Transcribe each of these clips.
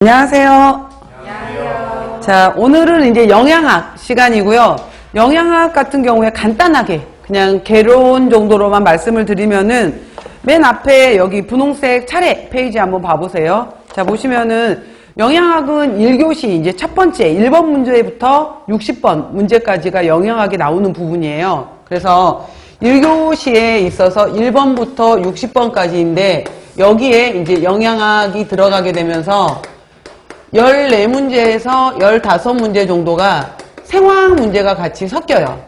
안녕하세요. 자, 오늘은 이제 영양학 시간이고요. 영양학 같은 경우에 간단하게 그냥 개론 정도로만 말씀을 드리면은 맨 앞에 여기 분홍색 차례 페이지 한번 봐보세요. 자, 보시면은 영양학은 1교시 이제 첫 번째 1번 문제부터 60번 문제까지가 영양학이 나오는 부분이에요. 그래서 1교시에 있어서 1번부터 60번까지인데 여기에 이제 영양학이 들어가게 되면서 14문제에서 15문제 정도가 생화학 문제가 같이 섞여요.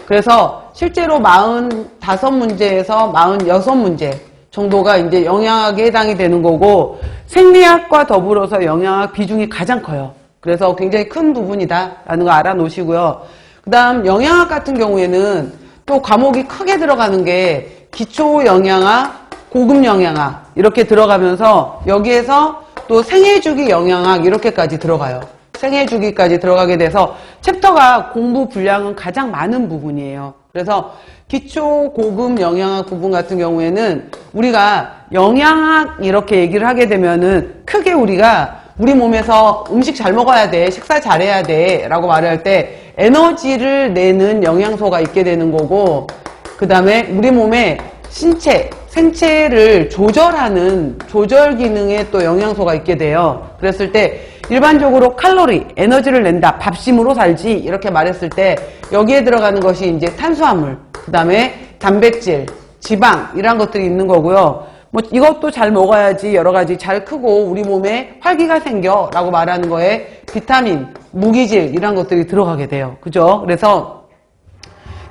그래서 실제로 45문제에서 46문제 정도가 이제 영양학에 해당이 되는 거고, 생리학과 더불어서 영양학 비중이 가장 커요. 그래서 굉장히 큰 부분이다라는 거 알아 놓으시고요. 그 다음 영양학 같은 경우에는 또 과목이 크게 들어가는 게 기초 영양학, 고급 영양학 이렇게 들어가면서 여기에서 또 생애주기 영양학 이렇게까지 들어가요. 생애주기까지 들어가게 돼서 챕터가 공부 분량은 가장 많은 부분이에요. 그래서 기초 고급 영양학 부분 같은 경우에는 우리가 영양학 이렇게 얘기를 하게 되면은 크게 우리가 우리 몸에서 음식 잘 먹어야 돼, 식사 잘해야 돼 라고 말을 할 때 에너지를 내는 영양소가 있게 되는 거고, 그 다음에 우리 몸에 생체를 조절하는 조절 기능에 또 영양소가 있게 돼요. 그랬을 때 일반적으로 칼로리, 에너지를 낸다, 밥심으로 살지 이렇게 말했을 때 여기에 들어가는 것이 이제 탄수화물, 그 다음에 단백질, 지방 이런 것들이 있는 거고요. 뭐 이것도 잘 먹어야지 여러 가지 잘 크고 우리 몸에 활기가 생겨 라고 말하는 거에 비타민, 무기질 이런 것들이 들어가게 돼요. 그죠? 그래서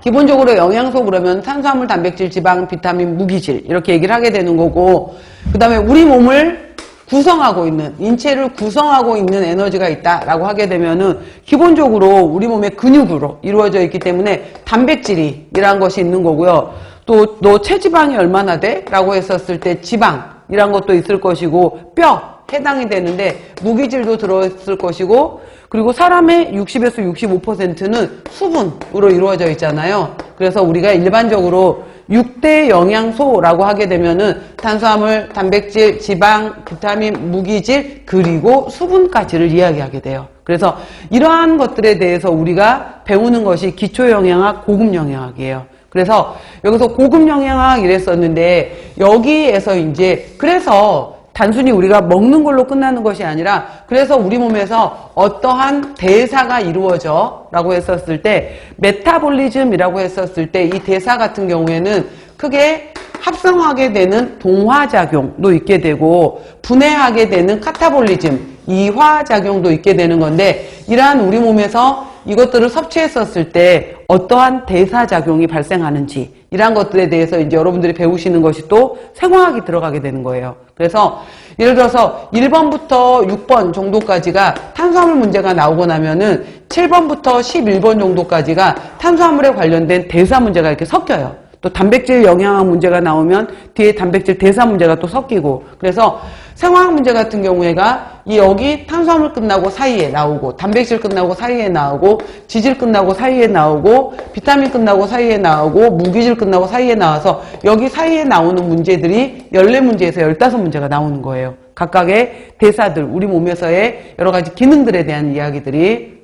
기본적으로 영양소 그러면 탄수화물, 단백질, 지방, 비타민, 무기질 이렇게 얘기를 하게 되는 거고, 그 다음에 우리 몸을 구성하고 있는, 인체를 구성하고 있는 에너지가 있다라고 하게 되면은 기본적으로 우리 몸의 근육으로 이루어져 있기 때문에 단백질이 이란 것이 있는 거고요. 또 너 체지방이 얼마나 돼? 라고 했었을 때 지방 이란 것도 있을 것이고, 뼈 해당이 되는데 무기질도 들어있을 것이고, 그리고 사람의 60에서 65%는 수분으로 이루어져 있잖아요. 그래서 우리가 일반적으로 6대 영양소라고 하게 되면은 탄수화물, 단백질, 지방, 비타민, 무기질, 그리고 수분까지를 이야기하게 돼요. 그래서 이러한 것들에 대해서 우리가 배우는 것이 기초 영양학, 고급 영양학이에요. 그래서 여기서 고급 영양학 이랬었는데 여기에서 이제 그래서 단순히 우리가 먹는 걸로 끝나는 것이 아니라 그래서 우리 몸에서 어떠한 대사가 이루어져 라고 했었을 때 메타볼리즘이라고 했었을 때 이 대사 같은 경우에는 크게 합성하게 되는 동화작용도 있게 되고 분해하게 되는 카타볼리즘, 이화작용도 있게 되는 건데, 이러한 우리 몸에서 이것들을 섭취했었을 때 어떠한 대사작용이 발생하는지 이러한 것들에 대해서 이제 여러분들이 배우시는 것이 또 생화학이 들어가게 되는 거예요. 그래서 예를 들어서 1번부터 6번 정도까지가 탄수화물 문제가 나오고 나면은 7번부터 11번 정도까지가 탄수화물에 관련된 대사 문제가 이렇게 섞여요. 또 단백질 영양학 문제가 나오면 뒤에 단백질 대사 문제가 또 섞이고, 그래서 생화학 문제 같은 경우에가 여기 탄수화물 끝나고 사이에 나오고, 단백질 끝나고 사이에 나오고, 지질 끝나고 사이에 나오고, 비타민 끝나고 사이에 나오고, 무기질 끝나고 사이에 나와서 여기 사이에 나오는 문제들이 14문제에서 15문제가 나오는 거예요. 각각의 대사들, 우리 몸에서의 여러 가지 기능들에 대한 이야기들이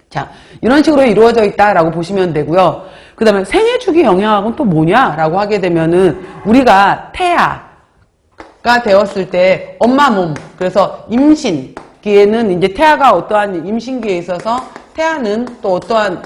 자, 이런 식으로 이루어져 있다라고 보시면 되고요. 그 다음에 생애주기 영양학은 또 뭐냐라고 하게 되면은 우리가 태아가 되었을 때 엄마 몸, 그래서 임신기에는 이제 태아가 어떠한 임신기에 있어서 태아는 또 어떠한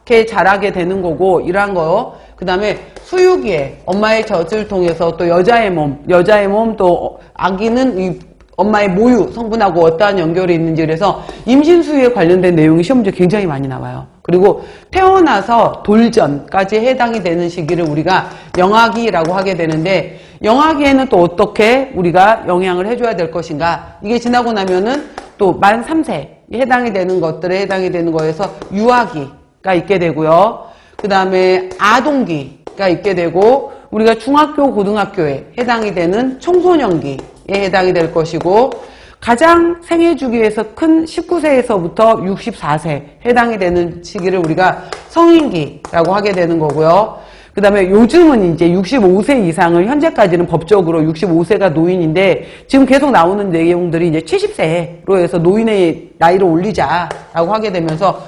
게 자라게 되는 거고, 이러한 거. 그 다음에 수유기에 엄마의 젖을 통해서 또 여자의 몸 또 아기는 이 엄마의 모유 성분하고 어떠한 연결이 있는지, 그래서 임신 수유에 관련된 내용이 시험 문제 굉장히 많이 나와요. 그리고 태어나서 돌전까지 해당이 되는 시기를 우리가 영아기라고 하게 되는데, 영아기에는 또 어떻게 우리가 영양을 해줘야 될 것인가, 이게 지나고 나면은 또 만 3세에 해당이 되는 것들에 해당이 되는 거에서 유아기가 있게 되고요. 그 다음에 아동기가 있게 되고, 우리가 중학교, 고등학교에 해당이 되는 청소년기에 해당이 될 것이고, 가장 생애주기에서 큰 19세에서부터 64세 해당이 되는 시기를 우리가 성인기라고 하게 되는 거고요. 그 다음에 요즘은 이제 65세 이상을 현재까지는 법적으로 65세가 노인인데 지금 계속 나오는 내용들이 이제 70세로 해서 노인의 나이를 올리자라고 하게 되면서